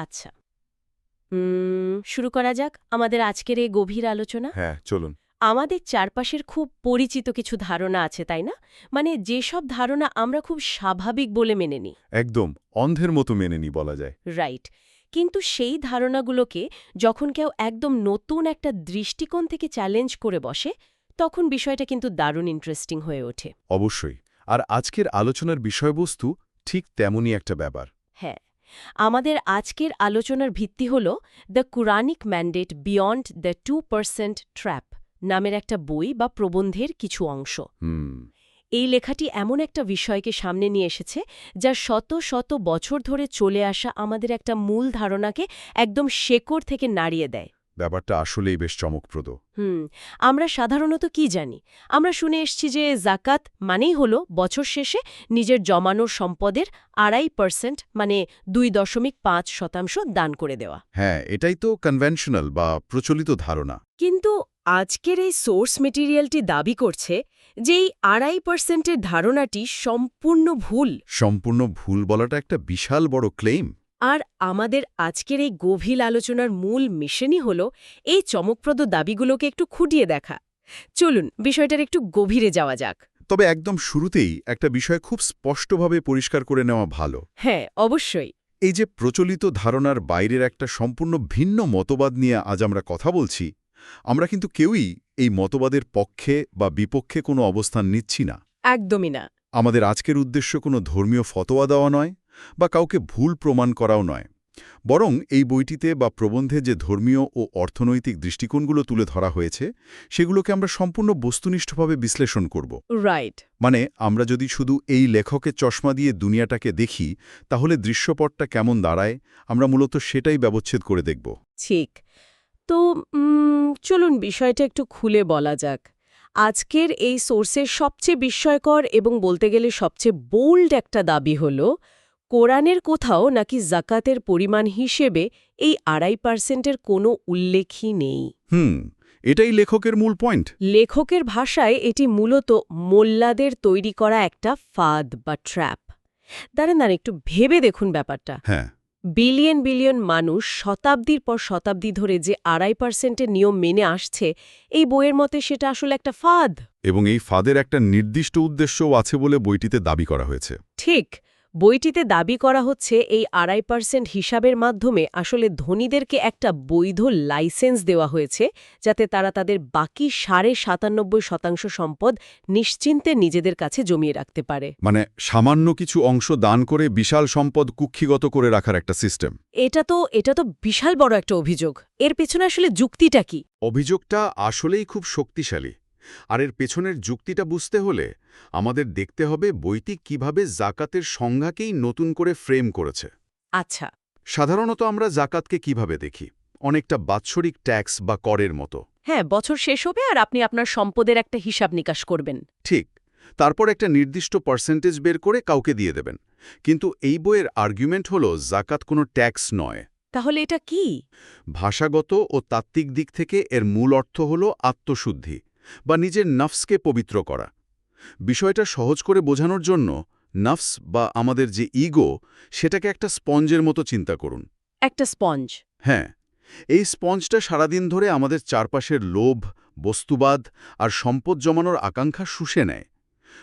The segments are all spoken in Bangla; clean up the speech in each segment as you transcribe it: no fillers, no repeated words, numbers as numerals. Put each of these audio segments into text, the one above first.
আচ্ছা, শুরু করা যাক আমাদের আজকের এই গভীর আলোচনা। হ্যাঁ, চলুন। আমাদের চারপাশের খুব পরিচিত কিছু ধারণা আছে, তাই না? মানে যেসব ধারণা আমরা খুব স্বাভাবিক বলে মেনে নিই। একদম অন্ধের মতো মেনে নি বলা যায়। রাইট। কিন্তু সেই ধারণাগুলোকে যখন কেউ একদম নতুন একটা দৃষ্টিকোণ থেকে চ্যালেঞ্জ করে বসে, তখন বিষয়টা কিন্তু দারুণ ইন্টারেস্টিং হয়ে ওঠে। অবশ্যই। আর আজকের আলোচনার বিষয়বস্তু ঠিক তেমনই একটা ব্যাপার। হ্যাঁ, আমাদের আজকের আলোচনার ভিত্তি হল the Quranic mandate beyond the 2% trap নামের একটা বই বা প্রবন্ধের কিছু অংশ। হুম। এই লেখাটি এমন একটা বিষয়কে সামনে নিয়ে এসেছে যা শত শত বছর ধরে চলে আসা আমাদের একটা মূল ধারণাকে একদম শেকড় থেকে নাড়িয়ে দেয়। ব্যাপারটা আসলেই বেশ চমকপ্রদ। আমরা সাধারণত কি জানি? আমরা শুনে এসছি যে জাকাত মানেই হলো বছর শেষে নিজের জমানোর সম্পদের 2.5% মানে 2.5% দান করে দেওয়া। হ্যাঁ, এটাই তো কনভেনশনাল বা প্রচলিত ধারণা। কিন্তু আজকের এই সোর্স মেটেরিয়ালটি দাবি করছে যে এই 2.5%-এর ধারণাটি সম্পূর্ণ ভুল। সম্পূর্ণ ভুল বলাটা একটা বিশাল বড় ক্লেইম। আর আমাদের আজকের এই গভীর আলোচনার মূল মিশনই হল এই চমকপ্রদ দাবিগুলোকে একটু খুঁটিয়ে দেখা। চলুন বিষয়টার একটু গভীরে যাওয়া যাক। তবে একদম শুরুতেই একটা বিষয় খুব স্পষ্টভাবে পরিষ্কার করে নেওয়া ভালো। হ্যাঁ, অবশ্যই। এই যে প্রচলিত ধারণার বাইরের একটা সম্পূর্ণ ভিন্ন মতবাদ নিয়ে আজ আমরা কথা বলছি, আমরা কিন্তু কেউই এই মতবাদের পক্ষে বা বিপক্ষে কোনো অবস্থান নিচ্ছি না। একদমই না। আমাদের আজকের উদ্দেশ্য কোনো ধর্মীয় ফতোয়া দেওয়া নয় বা কাউকে ভুল প্রমাণ করাও নয়, বরং এই বইটিতে বা প্রবন্ধে যে ধর্মীয় ও অর্থনৈতিক দৃষ্টিকোণগুলো তুলে ধরা হয়েছে সেগুলোকে আমরা সম্পূর্ণ বস্তুনিষ্ঠভাবে বিশ্লেষণ করব। রাইট। মানে আমরা যদি শুধু এই লেখকের চশমা দিয়ে দুনিয়াটাকে দেখি তাহলে দৃশ্যপটটা কেমন দাঁড়ায়, আমরা মূলত সেটাই ব্যবচ্ছেদ করে দেখব। ঠিক। তো চলুন বিষয়টা একটু খুলে বলা যাক। আজকের এই সোর্সের সবচেয়ে বিস্ময়কর এবং বলতে গেলে সবচেয়ে বোল্ড একটা দাবি হল কোরআনের কোথাও নাকি জাকাতের পরিমাণ হিসেবে এই 2.5%-এর কোনো উল্লেখই নেই। এটাই লেখকের মূল পয়েন্ট। লেখকের ভাষায় এটি মূলত মোল্লাদের তৈরি করা একটা ফাঁদ বা ট্র্যাপ। দাঁড়ান একটু ভেবে দেখুন ব্যাপারটা। হ্যাঁ, বিলিয়ন বিলিয়ন মানুষ শতাব্দীর পর শতাব্দী ধরে যে 2.5%-এর নিয়ম মেনে আসছে, এই বইয়ের মতে সেটা আসলে একটা ফাঁদ। এবং এই ফাঁদের একটা নির্দিষ্ট উদ্দেশ্যও আছে বলে বইটিতে দাবি করা হয়েছে। ঠিক। বইটিতে দাবি করা হচ্ছে এই 2.5% হিসাবের মাধ্যমে আসলে ধনীদেরকে একটা বৈধ লাইসেন্স দেওয়া হয়েছে যাতে তারা তাদের বাকি 97.5% সম্পদ নিশ্চিন্তে নিজেদের কাছে জমিয়ে রাখতে পারে। মানে সামান্য কিছু অংশ দান করে বিশাল সম্পদ কুক্ষিগত করে রাখার একটা সিস্টেম। এটা তো বিশাল বড় একটা অভিযোগ। এর পেছনে আসলে যুক্তিটা কি? অভিযোগটা আসলেই খুব শক্তিশালী। আর এর পেছনের যুক্তিটা বুঝতে হলে আমাদের দেখতে হবে বইটি কিভাবে জাকাতের সংজ্ঞাকেই নতুন করে ফ্রেম করেছে। আচ্ছা। সাধারণত আমরা জাকাতকে কিভাবে দেখি? অনেকটা বাৎসরিক ট্যাক্স বা করের মতো। হ্যাঁ, বছর শেষ হবে আর আপনি আপনার সম্পদের একটা হিসাব নিকাশ করবেন। ঠিক। তারপর একটা নির্দিষ্ট পার্সেন্টেজ বের করে কাউকে দিয়ে দেবেন। কিন্তু এই বইয়ের আর্গুমেন্ট হলো জাকাত কোনো ট্যাক্স নয়। তাহলে এটা কি? ভাষাগত ও তাত্ত্বিক দিক থেকে এর মূল অর্থ হল আত্মশুদ্ধি বা নিজের নফসকে পবিত্র করা। বিষয়টা সহজ করে বোঝানোর জন্য নফস বা আমাদের যে ইগো, সেটাকে একটা স্পঞ্জের মতো চিন্তা করুন। একটা স্পঞ্জ? হ্যাঁ, এই স্পঞ্জটা সারাদিন ধরে আমাদের চারপাশের লোভ, বস্তুবাদ আর সম্পদ জমানোর আকাঙ্ক্ষা শুষে নেয়।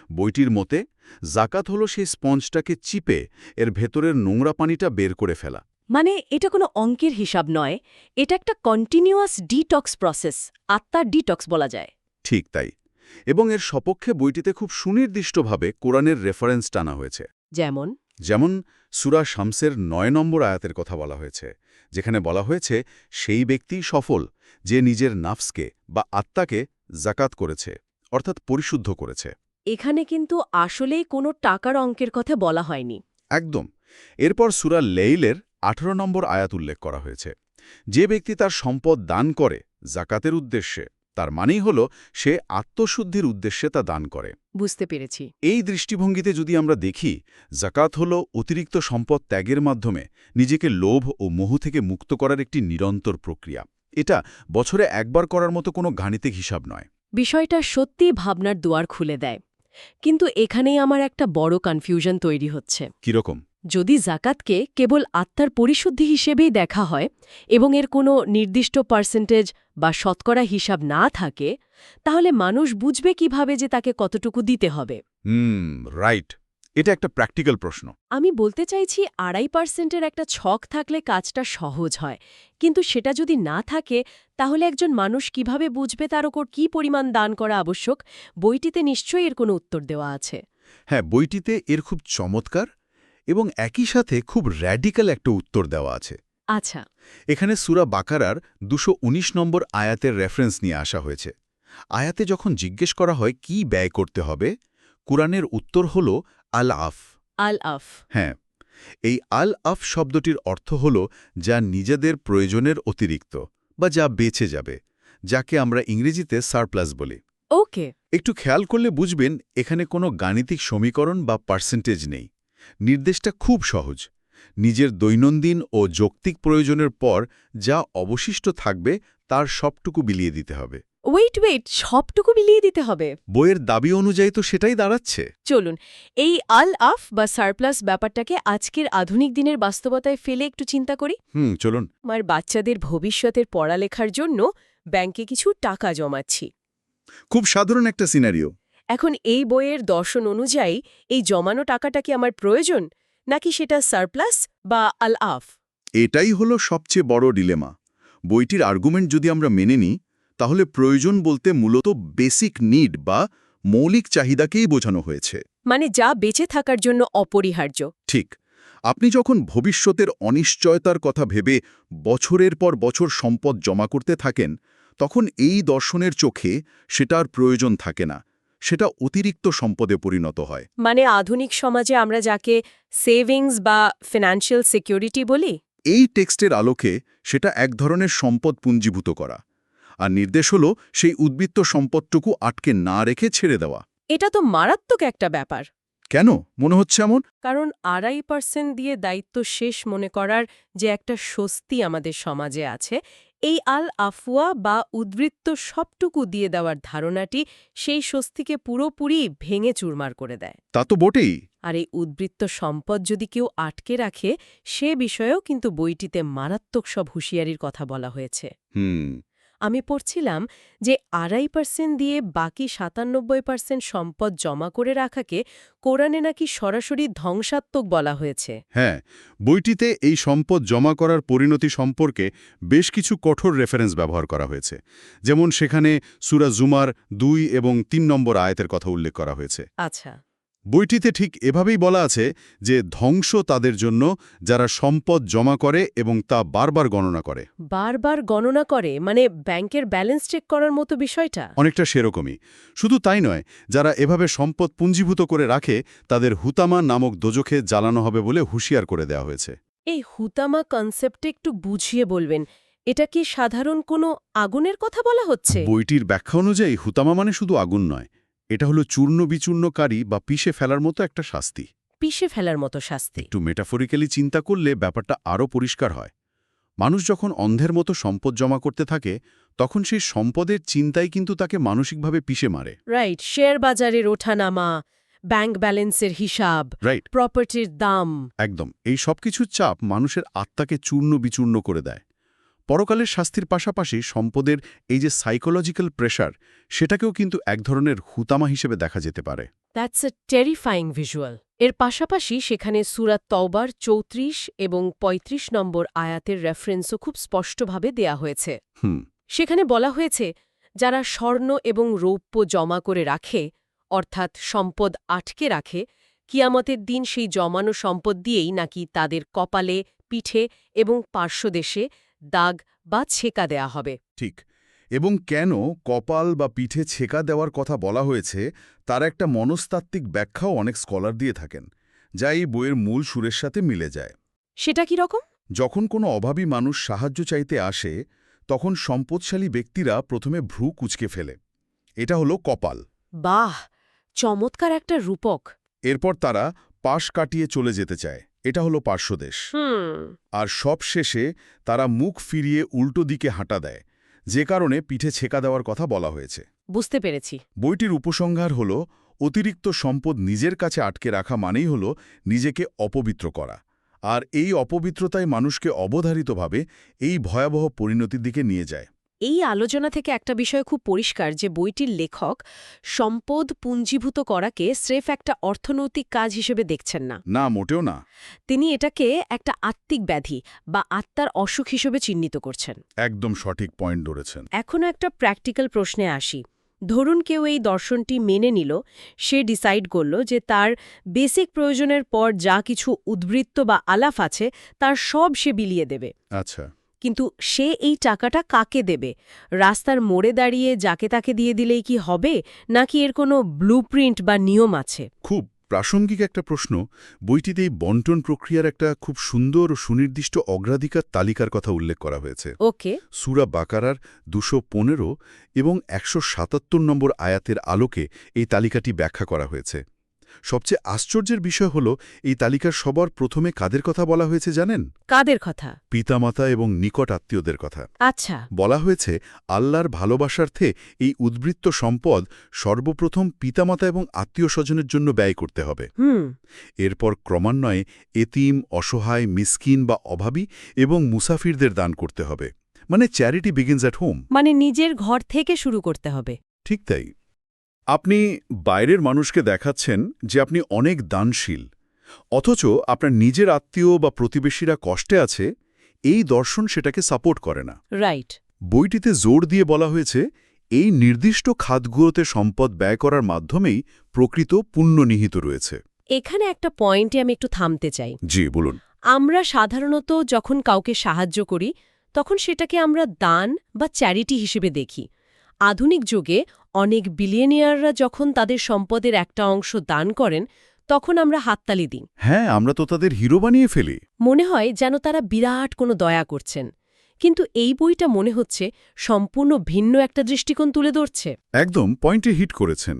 বইটির মতে জাকাত হলো সেই স্পঞ্জটাকে চিপে এর ভেতরের নোংরা পানিটা বের করে ফেলা। মানে এটা কোনো অঙ্কের হিসাব নয়, এটা একটা কন্টিনিউয়াস ডিটক্স প্রসেস, আত্মার ডিটক্স বলা যায়। ঠিক তাই। এবং এর সপক্ষে বইটিতে খুব সুনির্দিষ্টভাবে কোরআনের রেফারেন্স টানা হয়েছে। যেমন সূরা শামসের ৯ নম্বর আয়াতের কথা বলা হয়েছে, যেখানে বলা হয়েছে সেই ব্যক্তিই সফল যে নিজের নাফসকে বা আত্মাকে জাকাত করেছে, অর্থাৎ পরিশুদ্ধ করেছে। এখানে কিন্তু আসলেই কোনো টাকার অঙ্কের কথা বলা হয়নি। একদম। এরপর সূরা লেইলের ১৮ নম্বর আয়াত উল্লেখ করা হয়েছে, যে ব্যক্তি তার সম্পদ দান করে জাকাতের উদ্দেশ্যে, তার মানেই হল সে আত্মশুদ্ধির উদ্দেশ্যে তা দান করে। বুঝতে পেরেছি। এই দৃষ্টিভঙ্গিতে যদি আমরা দেখি, জাকাত হল অতিরিক্ত সম্পদ ত্যাগের মাধ্যমে নিজেকে লোভ ও মোহ থেকে মুক্ত করার একটি নিরন্তর প্রক্রিয়া। এটা বছরে একবার করার মতো কোনো গাণিতিক হিসাব নয়। বিষয়টা সত্যি ভাবনার দুয়ার খুলে দেয়। কিন্তু এখানেই আমার একটা বড় কনফিউশন তৈরি হচ্ছে। কিরকম? যদি জাকাতকে কেবল আত্মার পরিশুদ্ধি হিসেবেই দেখা হয় এবং এর কোনো নির্দিষ্ট পার্সেন্টেজ বা শতকরা হিসাব না থাকে, তাহলে মানুষ বুঝবে কিভাবে যে তাকে কতটুকু দিতে হবে? রাইট। এটা একটা প্র্যাকটিক্যাল প্রশ্ন। আমি বলতে চাইছি 2.5%-এর একটা ছক থাকলে কাজটা সহজ হয়, কিন্তু সেটা যদি না থাকে তাহলে একজন মানুষ কিভাবে বুঝবে তার ওপর কী পরিমাণ দান করা আবশ্যক? বইটিতে নিশ্চয়ই এর কোনো উত্তর দেওয়া আছে। হ্যাঁ, বইটিতে এর খুব চমৎকার এবং একই সাথে খুব র্যাডিক্যাল একটা উত্তর দেওয়া আছে। আচ্ছা। এখানে সূরা বাকারার 219 নম্বর আয়াতের রেফারেন্স নিয়ে আসা হয়েছে। আয়াতে যখন জিজ্ঞেস করা হয় কি ব্যয় করতে হবে, কুরআনের উত্তর হল আল আফ। আল আফ। হ্যাঁ, এই আল আফ শব্দটির অর্থ হল যা নিজেদের প্রয়োজনের অতিরিক্ত বা যা বেঁচে যাবে, যাকে আমরা ইংরেজিতে সারপ্লাস বলি। ওকে। একটু খেয়াল করলে বুঝবেন এখানে কোনো গাণিতিক সমীকরণ বা পার্সেন্টেজ নেই। নির্দেশটা খুব সহজ। নিজের দৈনন্দিন ও যৌক্তিক প্রয়োজনের পর যা অবশিষ্ট থাকবে তার সবটুকু বিলিয়ে দিতে হবে। ওয়েট, সবটুকু বিলিয়ে দিতে হবে? বইয়ের দাবি অনুযায়ী তো সেটাই দাঁড়াচ্ছে। চলুন, এই আল আফ বা সারপ্লাস ব্যাপারটাকে আজকের আধুনিক দিনের বাস্তবতায় ফেলে একটু চিন্তা করি। চলুন। আমার বাচ্চাদের ভবিষ্যতের পড়ালেখার জন্য ব্যাংকে কিছু টাকা জমাচ্ছি। খুব সাধারণ একটা সিনারিও। এখন এই বইয়ের দর্শন অনুযায়ী এই জমানো টাকাটা কি আমার প্রয়োজন, নাকি সেটা সারপ্লাস বা আল আফ? এটাই হলো সবচেয়ে বড় ডিলেমা। বইটির আর্গুমেন্ট যদি আমরা মেনে নিই, তাহলে প্রয়োজন বলতে মূলত বেসিক নিড বা মৌলিক চাহিদাকেই বোঝানো হয়েছে। মানে যা বেঁচে থাকার জন্য অপরিহার্য। ঠিক। আপনি যখন ভবিষ্যতের অনিশ্চয়তার কথা ভেবে বছরের পর বছর সম্পদ জমা করতে থাকেন, তখন এই দর্শনের চোখে সেটার প্রয়োজন থাকে না, সেটা অতিরিক্ত সম্পদে পরিণত হয়। মানে আধুনিক সমাজে আমরা যাকে সেভিংস বা ফিনান্সিয়াল সিকিউরিটি বলি। এই টেক্সটের আলোকে সেটা এক ধরনের সম্পদ পুঞ্জীভূত করা, আর নির্দেশ হল সেই উদ্বৃত্ত সম্পদটুকু আটকে না রেখে ছেড়ে দেওয়া। এটা তো মারাত্মক একটা ব্যাপার। কেন মনে হচ্ছে এমন? কারণ 2.5% দিয়ে দায়িত্ব শেষ মনে করার যে একটা স্বস্তি আমাদের সমাজে আছে, এই আল আফওয়া বা উদ্বৃত্ত সবটুকু দিয়ে দেওয়ার ধারণাটি সেই স্বস্তিকে পুরোপুরি ভেঙে চুরমার করে দেয়। তা তো বটেই। আর এই উদ্বৃত্ত সম্পদ যদি কেউ আটকে রাখে, সে বিষয়েও কিন্তু বইটিতে মারাত্মক সব হুঁশিয়ারির কথা বলা হয়েছে। আমি পড়ছিলাম যে 2.5% দিয়ে বাকি 97% সম্পদ জমা করে রাখাকে কোরআনে নাকি সরাসরি ধ্বংসাত্মক বলা হয়েছে। হ্যাঁ, বইটিতে এই সম্পদ জমা করার পরিণতি সম্পর্কে বেশ কিছু কঠোর রেফারেন্স ব্যবহার করা হয়েছে। যেমন সেখানে সূরা জুমার 2 এবং 3 নম্বর আয়াতের কথা উল্লেখ করা হয়েছে। আচ্ছা। বইটিতে ঠিক এভাবেই বলা আছে যে ধ্বংস তাদের জন্য যারা সম্পদ জমা করে এবং তা বারবার গণনা করে। বারবার গণনা করে মানে ব্যাংকের ব্যালেন্স চেক করার মতো বিষয়টা? অনেকটা সেরকমই। শুধু তাই নয়, যারা এভাবে সম্পদ পুঞ্জীভূত করে রাখে তাদের হুতামা নামক দোজখে জ্বালানো হবে বলে হুঁশিয়ার করে দেওয়া হয়েছে। এই হুতামা কনসেপ্টে একটু বুঝিয়ে বলবেন, এটা কি সাধারণ কোনো আগুনের কথা বলা হচ্ছে? বইটির ব্যাখ্যা অনুযায়ী হুতামা মানে শুধু আগুন নয়, এটা হলো চূর্ণ বিচূর্ণকারী বা পিষে ফেলার মতো একটা শাস্তি। পিষে ফেলার মতো শাস্তি? একটু মেটাফরিক্যালি চিন্তা করলে ব্যাপারটা আরও পরিষ্কার হয়। মানুষ যখন অন্ধের মতো সম্পদ জমা করতে থাকে, তখন সেই সম্পদের চিন্তাই কিন্তু তাকে মানসিকভাবে পিষে মারে। রাইট, শেয়ার বাজারের ওঠানামা, ব্যাংক ব্যালেন্সের হিসাব, রাইট, প্রপার্টির দাম। একদম। এই সব কিছুর চাপ মানুষের আত্মাকে চূর্ণ বিচূর্ণ করে দেয়। পরকালের শাস্তির পাশাপাশি সম্পদের এই যে সাইকোলজিক্যাল প্রেশার, সেটাকেও কিন্তু এক ধরনের হুতামা হিসেবে দেখা যেতে পারে। That's a terrifying visual. এর পাশাপাশি সেখানে সূরা তওবার 34 এবং 35 নম্বর আয়াতের রেফারেন্সও খুব স্পষ্টভাবে দেয়া হয়েছে। সেখানে বলা হয়েছে, যারা স্বর্ণ এবং রৌপ্য জমা করে রাখে, অর্থাৎ সম্পদ আটকে রাখে, কিয়ামতের দিন সেই জমানো সম্পদ দিয়েই নাকি তাদের কপালে, পিঠে এবং পার্শ্বদেশে দাগ বা ছেকা দেয়া হবে। ঠিক। এবং কেন কপাল বা পিঠে ছেকা দেওয়ার কথা বলা হয়েছে তার একটা মনস্তাত্ত্বিক ব্যাখ্যাও অনেক স্কলার দিয়ে থাকেন, যা এই বইয়ের মূল সুরের সাথে মিলে যায়। সেটা কি রকম? যখন কোনো অভাবী মানুষ সাহায্য চাইতে আসে, তখন সম্পদশালী ব্যক্তিরা প্রথমে ভ্রু কুঁচকে ফেলে। এটা হলো কপাল। বাহ, চমৎকার একটা রূপক। এরপর তারা পাশ কাটিয়ে চলে যেতে চায়। এটা হলো পার্শ্বদেশ। আর সব শেষে তারা মুখ ফিরিয়ে উল্টো দিকে হাঁটা দেয়, যে কারণে পিঠে ছেকা দেওয়ার কথা বলা হয়েছে। বুঝতে পেরেছি। বইটির উপসংহার হল অতিরিক্ত সম্পদ নিজের কাছে আটকে রাখা মানেই হল নিজেকে অপবিত্র করা, আর এই অপবিত্রতাই মানুষকে অবধারিতভাবে এই ভয়াবহ পরিণতির দিকে নিয়ে যায়। এই আলোচনা থেকে একটা বিষয় খুব পরিষ্কার যে বইটির লেখক সম্পদ পুঞ্জীভূত করাকে স্রেফ একটা অর্থনৈতিক কাজ হিসেবে দেখছেন না। না, মোটেও না। তিনি এটাকে একটা আত্মিক ব্যাধি বা আত্মার অসুখ হিসেবে চিহ্নিত করছেন। একদম সঠিক পয়েন্ট ধরেছেন। এখনও একটা প্র্যাকটিক্যাল প্রশ্নে আসি। ধরুন কেউ এই দর্শনটি মেনে নিল, সে ডিসাইড করল যে তার বেসিক প্রয়োজনের পর যা কিছু উদ্বৃত্ত বা আলাফ আছে তার সব সে বিলিয়ে দেবে। আচ্ছা। কিন্তু সে এই টাকাটা কাকে দেবে? রাস্তার মোড়ে দাঁড়িয়ে যাকে তাকে দিয়ে দিলেই কি হবে, নাকি এর কোনো ব্লুপ্রিন্ট বা নিয়ম আছে? খুব প্রাসঙ্গিক একটা প্রশ্ন। বইটিতে এই বন্টন প্রক্রিয়ার একটা খুব সুন্দর ও সুনির্দিষ্ট অগ্রাধিকার তালিকার কথা উল্লেখ করা হয়েছে। ওকে। সূরা বাকারার ২১৫ এবং ১৭৭ নম্বর আয়াতের আলোকে এই তালিকাটি ব্যাখ্যা করা হয়েছে। সবচেয়ে আশ্চর্যের বিষয় হল এই তালিকার সবার প্রথমে কাদের কথা বলা হয়েছে জানেন? কাদের কথা? পিতামাতা এবং নিকট আত্মীয়দের কথা। আচ্ছা। বলা হয়েছে আল্লাহর ভালোবাসার্থে এই উদ্বৃত্ত সম্পদ সর্বপ্রথম পিতামাতা এবং আত্মীয় স্বজনের জন্য ব্যয় করতে হবে। এরপর ক্রমান্বয়ে এতিম, অসহায়, মিসকিন বা অভাবী এবং মুসাফিরদের দান করতে হবে। মানে চ্যারিটি বিগিনস অ্যাট হোম। মানে নিজের ঘর থেকে শুরু করতে হবে। ঠিক তাই। আপনি বাইরের মানুষকে দেখাচ্ছেন যে আপনি অনেক দানশীল, অথচ আপনার নিজের আত্মীয় বা প্রতিবেশীরা কষ্টে আছে, এই দর্শন সেটাকে সাপোর্ট করে না। রাইট। বইটিতে জোর দিয়ে বলা হয়েছে এই নির্দিষ্ট খাতগুলোতে সম্পদ ব্যয় করার মাধ্যমেই প্রকৃত পুণ্য নিহিত রয়েছে। এখানে একটা পয়েন্টে আমি একটু থামতে চাই। জি, বলুন। আমরা সাধারণত যখন কাউকে সাহায্য করি তখন সেটাকে আমরা দান বা চ্যারিটি হিসেবে দেখি। আধুনিক যুগে অনেক বিলিয়নিয়াররা যখন তাদের সম্পদের একটা অংশ দান করেন তখন আমরা হাততালি দিই। হ্যাঁ, আমরা তো তাদের হিরো বানিয়ে ফেলি। মনে হয় যেন তারা বিরাট কোনো দয়া করছেন। কিন্তু এই বইটা মনে হচ্ছে সম্পূর্ণ ভিন্ন একটা দৃষ্টিকোণ তুলে ধরছে। একদম পয়েন্টে হিট করেছেন।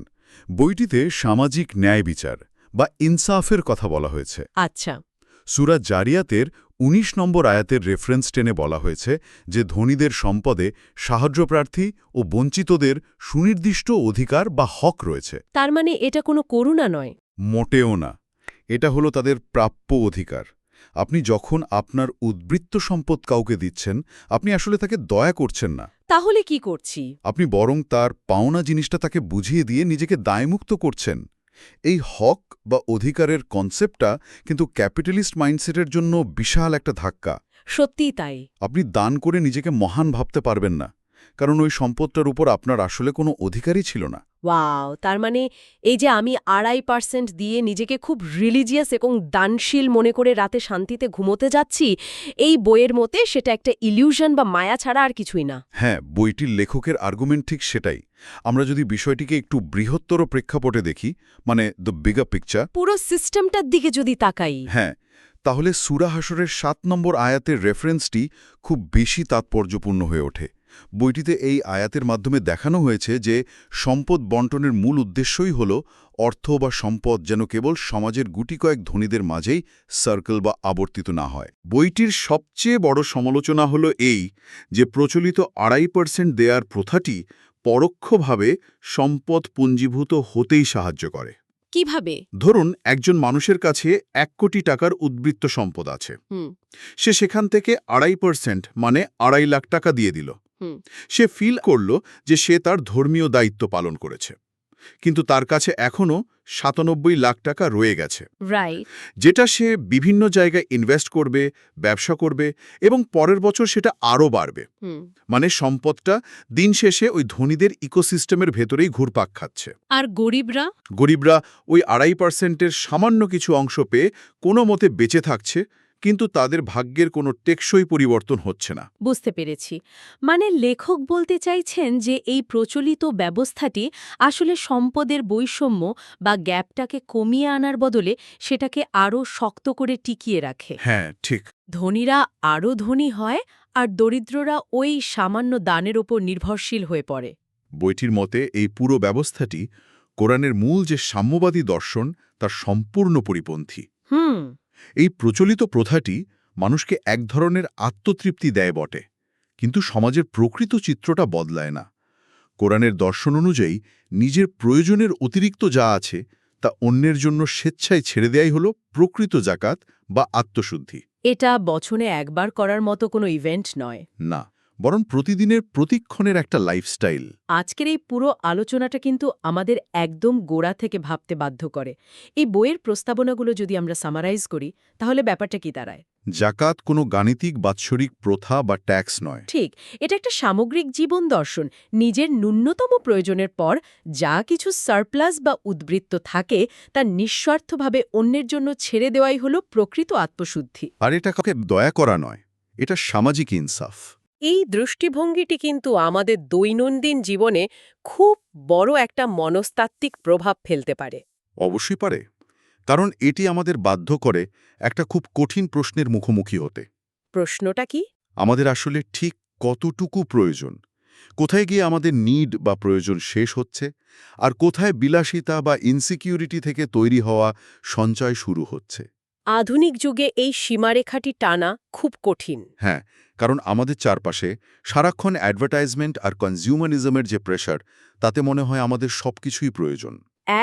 বইটিতে সামাজিক ন্যায় বিচার বা ইনসাফের কথা বলা হয়েছে। আচ্ছা। সূরা জারিয়াতের ১৯ নম্বর আয়াতের রেফারেন্স টেনে বলা হয়েছে যে ধনীদের সম্পদে সাহায্যপ্রার্থী ও বঞ্চিতদের সুনির্দিষ্ট অধিকার বা হক রয়েছে। তার মানে এটা কোনো করুণা নয়? মোটেও না। এটা হলো তাদের প্রাপ্য অধিকার। আপনি যখন আপনার উদ্বৃত্ত সম্পদ কাউকে দিচ্ছেন, আপনি আসলে তাকে দয়া করছেন না। তাহলে কি করছি? আপনি বরং তার পাওনা জিনিসটা তাকে বুঝিয়ে দিয়ে নিজেকে দায়মুক্ত করছেন। এই হক বা অধিকারের কনসেপ্টটা কিন্তু ক্যাপিটালিস্ট মাইন্ডসেটের জন্য বিশাল একটা ধাক্কা। সত্যিই তাই। আপনি দান করে নিজেকে মহান ভাবতে পারবেন না, কারণ ওই সম্পদটার উপর আপনার আসলে কোনো অধিকারই ছিল না। ওয়াও! তার মানে এই যে আমি ২.৫% দিয়ে নিজেকে খুব রিলিজিয়াস এবং দানশীল মনে করে রাতে শান্তিতে ঘুমোতে যাচ্ছি, এই বইয়ের মতে সেটা একটা ইলিউশন বা মায়া ছাড়া আর কিছুই না। হ্যাঁ, বইটির লেখকের আর্গুমেন্ট ঠিক সেটাই। আমরা যদি বিষয়টিকে একটু বৃহত্তর প্রেক্ষাপটে দেখি, মানে দ্য বিগার পিকচার, পুরো সিস্টেমটার দিকে যদি তাকাই, হ্যাঁ, তাহলে সূরা হাশরের ৭ নম্বর আয়াতের রেফারেন্সটি খুব বেশি তাৎপর্যপূর্ণ হয়ে ওঠে। বইটিতে এই আয়াতের মাধ্যমে দেখানো হয়েছে যে সম্পদ বন্টনের মূল উদ্দেশ্যই হল অর্থ বা সম্পদ যেন কেবল সমাজের গুটি কয়েক ধনীদের মাঝেই সার্কেল বা আবর্তিত না হয়। বইটির সবচেয়ে বড় সমালোচনা হল এই যে প্রচলিত ২.৫% দেয়ার প্রথাটি পরোক্ষভাবে সম্পদ পুঞ্জীভূত হতেই সাহায্য করে। কিভাবে? ধরুন একজন মানুষের কাছে ১ কোটি টাকার উদ্বৃত্ত সম্পদ আছে। সে সেখান থেকে ২.৫% মানে ২.৫ লাখ টাকা দিয়ে দিল। সে ফিল করল যে সে তার ধর্মীয় দায়িত্ব পালন করেছে, কিন্তু তার কাছে এখনও ৯৭ লাখ টাকা রয়ে গেছে, রাইট, যেটা সে বিভিন্ন জায়গায় ইনভেস্ট করবে, ব্যবসা করবে এবং পরের বছর সেটা আরও বাড়বে। মানে সম্পদটা দিন শেষে ওই ধনীদের ইকোসিস্টেমের ভেতরেই ঘুরপাক খাচ্ছে। আর গরিবরা? গরিবরা ওই ২.৫%-এর সামান্য কিছু অংশ পেয়ে কোনো মতে বেঁচে থাকছে, কিন্তু তাদের ভাগ্যের কোনো টেকসই পরিবর্তন হচ্ছে না। বুঝতে পেরেছি। মানে লেখক বলতে চাইছেন যে এই প্রচলিত ব্যবস্থাটি আসলে সম্পদের বৈষম্য বা গ্যাপটাকে কমিয়ে আনার বদলে সেটাকে আরও শক্ত করে টিকিয়ে রাখে। হ্যাঁ, ঠিক। ধনীরা আরও ধনী হয় আর দরিদ্ররা ওই সামান্য দানের ওপর নির্ভরশীল হয়ে পড়ে। বইটির মতে এই পুরো ব্যবস্থাটি কোরআনের মূল যে সাম্যবাদী দর্শন তার সম্পূর্ণ পরিপন্থী। এই প্রচলিত প্রথাটি মানুষকে এক ধরনের আত্মতৃপ্তি দেয় বটে, কিন্তু সমাজের প্রকৃত চিত্রটা বদলায় না। কোরআনের দর্শন অনুযায়ী নিজের প্রয়োজনের অতিরিক্ত যা আছে তা অন্যের জন্য স্বেচ্ছায় ছেড়ে দেয়াই হল প্রকৃত জাকাত বা আত্মশুদ্ধি। এটা বছরে একবার করার মতো কোনো ইভেন্ট নয়। না, বরং প্রতিদিনের প্রতিক্ষণের একটা লাইফস্টাইল। আজকের এই পুরো আলোচনাটা কিন্তু আমাদের একদম গোড়া থেকে ভাবতে বাধ্য করে। এই বইয়ের প্রস্তাবনাগুলো যদি আমরা সামারাইজ করি তাহলে ব্যাপারটা কি দাঁড়ায়? জাকাত কোনো গাণিতিক বাৎসরিক প্রথা বা ট্যাক্স নয়। ঠিক, এটা একটা সামগ্রিক জীবন দর্শন। নিজের ন্যূনতম প্রয়োজনের পর যা কিছু সারপ্লাস বা উদ্বৃত্ত থাকে তা নিঃস্বার্থভাবে অন্যের জন্য ছেড়ে দেওয়াই হলো প্রকৃত আত্মশুদ্ধি। আর এটা কাউকে দয়া করা নয়, এটা সামাজিক ইনসাফ। এই দৃষ্টিভঙ্গিটি কিন্তু আমাদের দৈনন্দিন জীবনে খুব বড় একটা মনস্তাত্ত্বিক প্রভাব ফেলতে পারে। অবশ্যই পারে, কারণ এটি আমাদের বাধ্য করে একটা খুব কঠিন প্রশ্নের মুখোমুখি হতে। প্রশ্নটা কি? আমাদের আসলে ঠিক কতটুকু প্রয়োজন, কোথায় গিয়ে আমাদের নিড বা প্রয়োজন শেষ হচ্ছে, আর কোথায় বিলাসিতা বা ইনসিকিউরিটি থেকে তৈরি হওয়া সঞ্চয় শুরু হচ্ছে। আধুনিক যুগে এই সীমারেখাটি টানা খুব কঠিন। হ্যাঁ, কারণ আমাদের চারপাশে সারাক্ষণ অ্যাডভার্টাইজমেন্ট আর কনজিউমারিজমের যে প্রেশার, তাতে মনে হয় আমাদের সবকিছুই প্রয়োজন।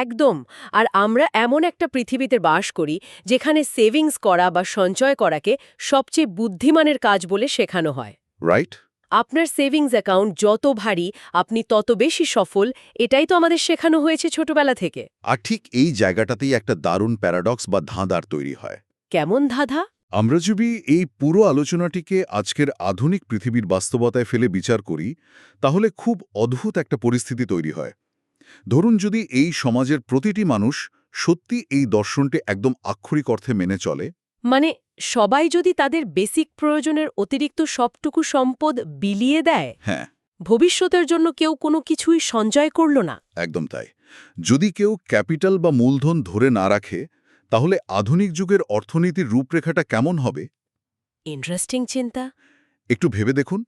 একদম। আর আমরা এমন একটা পৃথিবীতে বাস করি যেখানে সেভিংস করা বা সঞ্চয় করাকে সবচেয়ে বুদ্ধিমানের কাজ বলে শেখানো হয়। রাইট? আপনার সেভিংস অ্যাকাউন্ট যত ভারী আপনি তত বেশি সফল, এটাই তো আমাদের শেখানো হয়েছে ছোটবেলা থেকে। আর ঠিক এই জায়গাটাতেই একটা দারুণ প্যারাডক্স বা ধাঁধার তৈরি হয়। কেমন ধাঁধা? আমরা যদি এই পুরো আলোচনাটিকে আজকের আধুনিক পৃথিবীর বাস্তবতায় ফেলে বিচার করি, তাহলে খুব অদ্ভুত একটা পরিস্থিতি তৈরি হয়। ধরুন, যদি এই সমাজের প্রতিটি মানুষ সত্যি এই দর্শনটি একদম আক্ষরিক অর্থে মেনে চলে, মানে সবাই যদি তাদের বেসিক প্রয়োজনের অতিরিক্ত সবটুকু সম্পদ বিলিয়ে দেয়, হ্যাঁ, ভবিষ্যতের জন্য কেউ কোনো কিছুই সঞ্চয় করল না। একদম তাই। যদি কেউ ক্যাপিটাল বা মূলধন ধরে না রাখে, তাহলে আধুনিক যুগের অর্থনীতির রূপরেখাটা কেমন হবে? ইন্টারেস্টিং চিন্তা। একটু ভেবে দেখুন,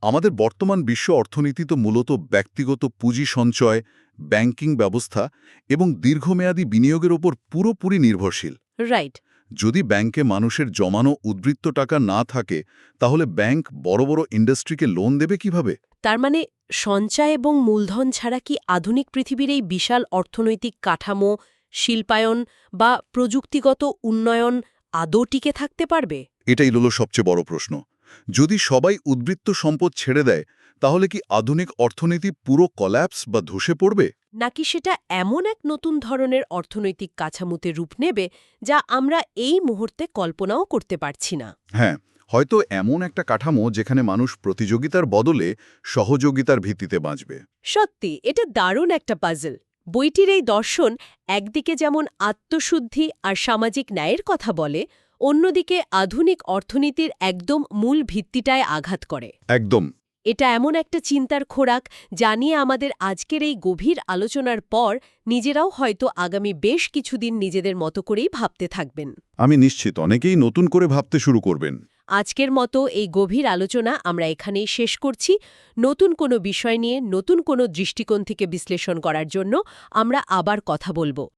আমাদের বর্তমান বিশ্ব অর্থনীতি তো মূলত ব্যক্তিগত পুঁজি সঞ্চয়, ব্যাংকিং ব্যবস্থা এবং দীর্ঘমেয়াদী বিনিয়োগের ওপর পুরোপুরি নির্ভরশীল। রাইট। যদি ব্যাংকে মানুষের জমানো উদ্বৃত্ত টাকা না থাকে, তাহলে ব্যাংক বড় বড় ইন্ডাস্ট্রিকে লোন দেবে কিভাবে? তার মানে সঞ্চয় এবং মূলধন ছাড়া কি আধুনিক পৃথিবীর এই বিশাল অর্থনৈতিক কাঠামো, শিল্পায়ন বা প্রযুক্তিগত উন্নয়ন আদৌ টিকে থাকতে পারবে? এটাই হলো সবচেয়ে বড় প্রশ্ন। যদি সবাই উদ্বৃত্ত সম্পদ ছেড়ে দেয়, তাহলে কি আধুনিক অর্থনীতি পুরো কল্যাপস বা ধসে পড়বে? নাকি সেটা এমন এক নতুন ধরনের অর্থনৈতিক কাঠামোতে রূপ নেবে যা আমরা এই মুহূর্তে কল্পনাও করতে পারছি না? হ্যাঁ, হয়তো এমন একটা কাঠামো যেখানে মানুষ প্রতিযোগিতার বদলে সহযোগিতার ভিত্তিতে বাঁচবে। সত্যি, এটা দারুণ একটা পাজল। বইটির এই দর্শন একদিকে যেমন আত্মশুদ্ধি আর সামাজিক ন্যায়ের কথা বলে, অন্যদিকে আধুনিক অর্থনীতির একদম মূল ভিত্তিটায় আঘাত করে। একদম। এটা এমন একটা চিন্তার খোরাক যা নিয়ে আমাদের আজকের এই গভীর আলোচনার পর নিজেরাও হয়তো আগামী বেশ কিছুদিন নিজেদের মতো করেই ভাবতে থাকবেন। আমি নিশ্চিত অনেকেই নতুন করে ভাবতে শুরু করবেন। আজকের মতো এই গভীর আলোচনা আমরা এখানেই শেষ করছি। নতুন কোনো বিষয় নিয়ে নতুন কোনো দৃষ্টিকোণ থেকে বিশ্লেষণ করার জন্য আমরা আবার কথা বলবো।